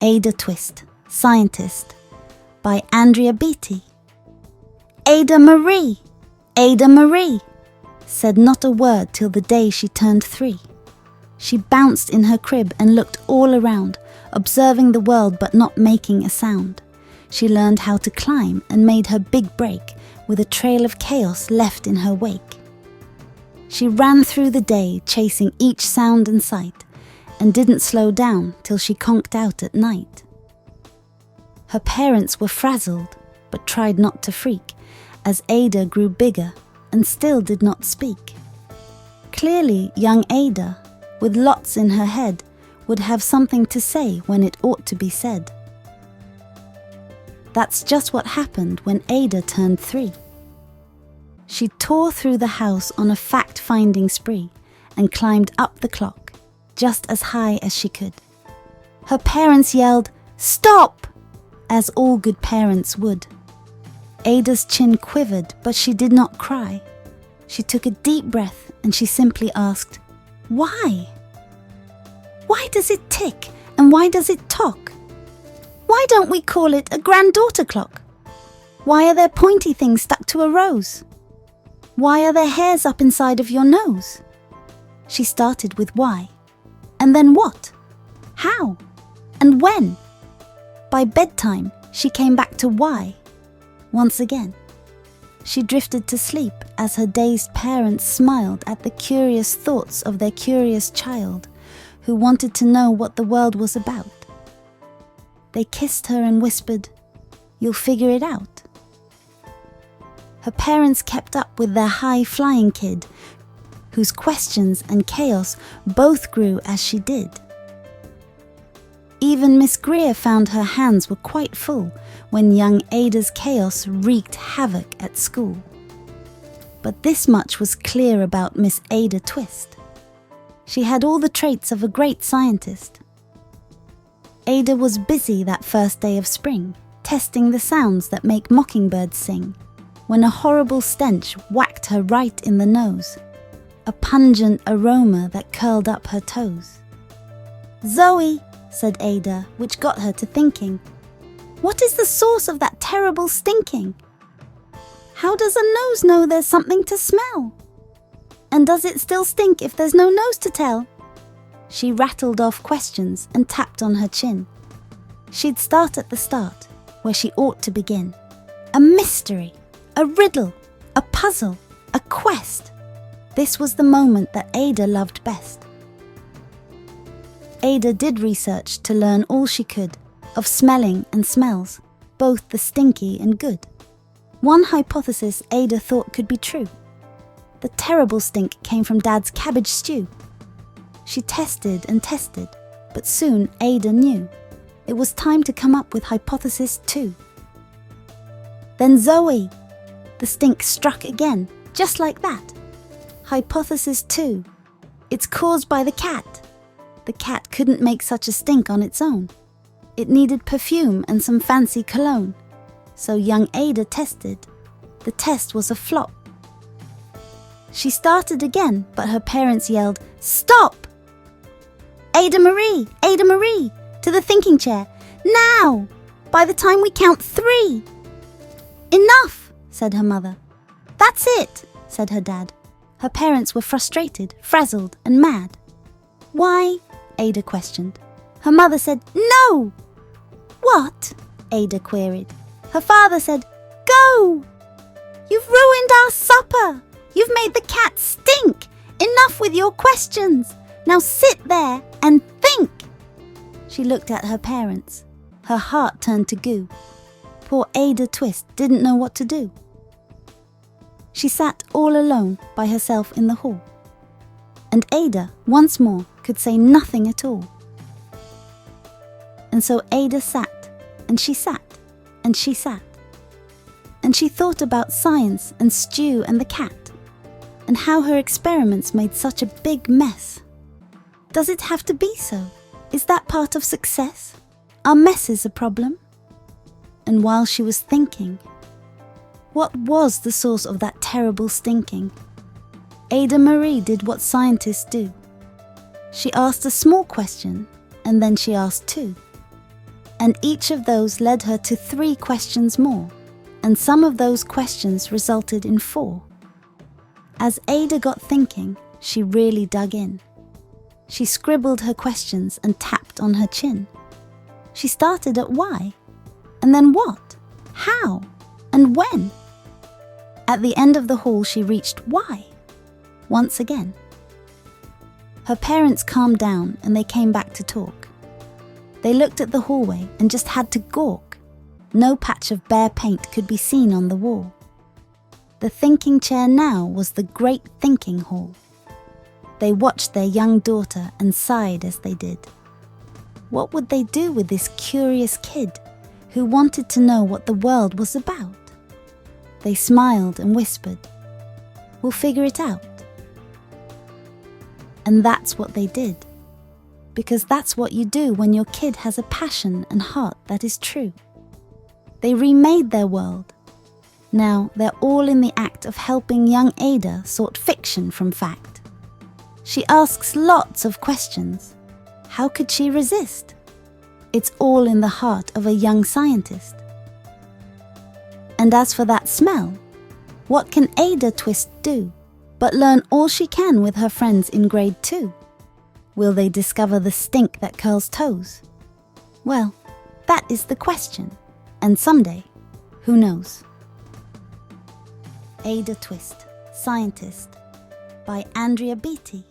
Ada Twist, Scientist, by Andrea Beaty. Ada Marie! Ada Marie! Said not a word till the day she turned 3. She bounced in her crib and looked all around, observing the world but not making a sound. She learned how to climb and made her big break, with a trail of chaos left in her wake. She ran through the day, chasing each sound and sight, and didn't slow down till she conked out at night. Her parents were frazzled, but tried not to freak, as Ada grew bigger and still did not speak. Clearly, young Ada, with lots in her head, would have something to say when it ought to be said. That's just what happened when Ada turned 3. She tore through the house on a fact-finding spree and climbed up the clock, just as high as she could. Her parents yelled, "Stop!" as all good parents would. Ada's chin quivered, but she did not cry. She took a deep breath and she simply asked, "Why? Why does it tick and why does it talk? Why don't we call it a granddaughter clock? Why are there pointy things stuck to a rose? Why are there hairs up inside of your nose?" She started with why, and then what, how, and when. By bedtime, she came back to why, once again. She drifted to sleep as her dazed parents smiled at the curious thoughts of their curious child, who wanted to know what the world was about. They kissed her and whispered, "You'll figure it out." Her parents kept up with their high-flying kid, whose questions and chaos both grew as she did. Even Miss Greer found her hands were quite full when young Ada's chaos wreaked havoc at school. But this much was clear about Miss Ada Twist. She had all the traits of a great scientist. Ada was busy that first day of spring, testing the sounds that make mockingbirds sing, when a horrible stench whacked her right in the nose, a pungent aroma that curled up her toes. "Zoe," said Ada, which got her to thinking, "what is the source of that terrible stinking? How does a nose know there's something to smell? And does it still stink if there's no nose to tell?" She rattled off questions and tapped on her chin. She'd start at the start, where she ought to begin. A mystery, a riddle, a puzzle, a quest. This was the moment that Ada loved best. Ada did research to learn all she could of smelling and smells, both the stinky and good. One hypothesis Ada thought could be true. The terrible stink came from Dad's cabbage stew. She tested and tested, but soon Ada knew. It was time to come up with hypothesis 2. Then Zoe! The stink struck again, just like that. Hypothesis 2. It's caused by the cat. The cat couldn't make such a stink on its own. It needed perfume and some fancy cologne. So young Ada tested. The test was a flop. She started again, but her parents yelled, "Stop! Ada Marie! Ada Marie! To the thinking chair! Now! By the time we count 3! Enough!" said her mother. "That's it!" said her dad. Her parents were frustrated, frazzled, and mad. "Why?" Ada questioned. Her mother said, "No!" "What?" Ada queried. Her father said, "Go! You've ruined our supper! You've made the cat stink! Enough with your questions! Now sit there and think!" She looked at her parents. Her heart turned to goo. Poor Ada Twist didn't know what to do. She sat all alone by herself in the hall. And Ada, once more, could say nothing at all. And so Ada sat, and she sat, and she sat. And she thought about science and Stew and the cat, and how her experiments made such a big mess. Does it have to be so? Is that part of success? Are messes a problem? And while she was thinking, what was the source of that terrible stinking? Ada Marie did what scientists do. She asked a small question, and then she asked 2. And each of those led her to 3 questions more, and some of those questions resulted in 4. As Ada got thinking, she really dug in. She scribbled her questions and tapped on her chin. She started at why, and then what, how, and when. At the end of the hall, she reached why, once again. Her parents calmed down and they came back to talk. They looked at the hallway and just had to gawk. No patch of bare paint could be seen on the wall. The thinking chair now was the great thinking hall. They watched their young daughter and sighed as they did. What would they do with this curious kid who wanted to know what the world was about? They smiled and whispered, "We'll figure it out." And that's what they did, because that's what you do when your kid has a passion and heart that is true. They remade their world. Now they're all in the act of helping young Ada sort fiction from fact. She asks lots of questions. How could she resist? It's all in the heart of a young scientist. And as for that smell, what can Ada Twist do but learn all she can with her friends in grade 2? Will they discover the stink that curls toes? Well, that is the question, and someday, who knows? Ada Twist, Scientist, by Andrea Beaty.